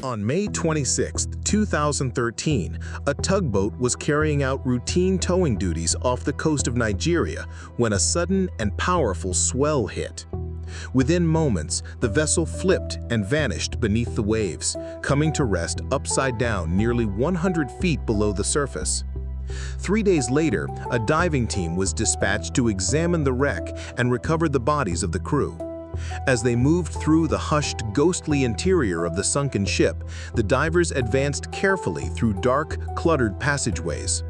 On May 26, 2013, a tugboat was carrying out routine towing duties off the coast of Nigeria when a sudden and powerful swell hit. Within moments, the vessel flipped and vanished beneath the waves, coming to rest upside down nearly 100 feet below the surface. 3 days later, a diving team was dispatched to examine the wreck and recover the bodies of the crew. As they moved through the hushed, ghostly interior of the sunken ship, the divers advanced carefully through dark, cluttered passageways.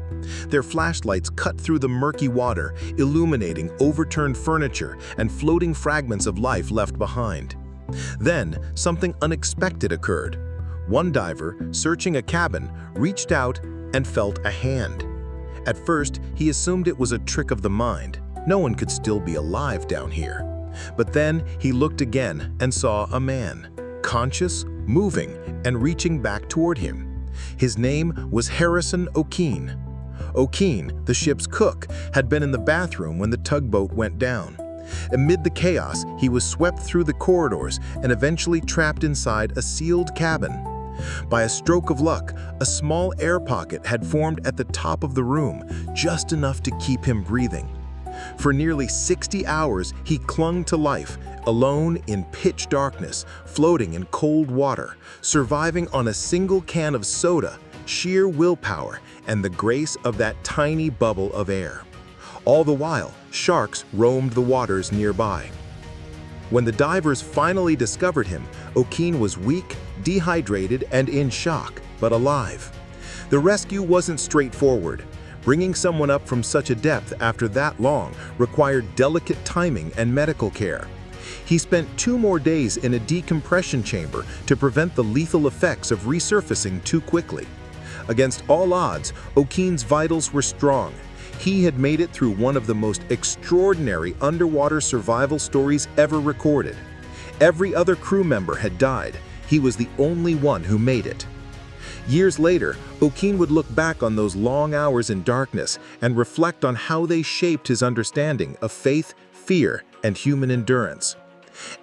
Their flashlights cut through the murky water, illuminating overturned furniture and floating fragments of life left behind. Then, something unexpected occurred. One diver, searching a cabin, reached out and felt a hand. At first, he assumed it was a trick of the mind. No one could still be alive down here. But then he looked again and saw a man, conscious, moving, and reaching back toward him. His name was Harrison Okene. Okene, the ship's cook, had been in the bathroom when the tugboat went down. Amid the chaos, he was swept through the corridors and eventually trapped inside a sealed cabin. By a stroke of luck, a small air pocket had formed at the top of the room, just enough to keep him breathing. For nearly 60 hours, he clung to life, alone in pitch darkness, floating in cold water, surviving on a single can of soda, sheer willpower, and the grace of that tiny bubble of air. All the while, sharks roamed the waters nearby. When the divers finally discovered him, Okene was weak, dehydrated, and in shock, but alive. The rescue wasn't straightforward. Bringing someone up from such a depth after that long required delicate timing and medical care. He spent 2 more days in a decompression chamber to prevent the lethal effects of resurfacing too quickly. Against all odds, Okene's vitals were strong. He had made it through one of the most extraordinary underwater survival stories ever recorded. Every other crew member had died. He was the only one who made it. Years later, Okene would look back on those long hours in darkness and reflect on how they shaped his understanding of faith, fear, and human endurance.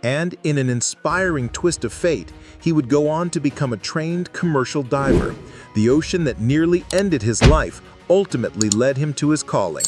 And in an inspiring twist of fate, he would go on to become a trained commercial diver. The ocean that nearly ended his life ultimately led him to his calling.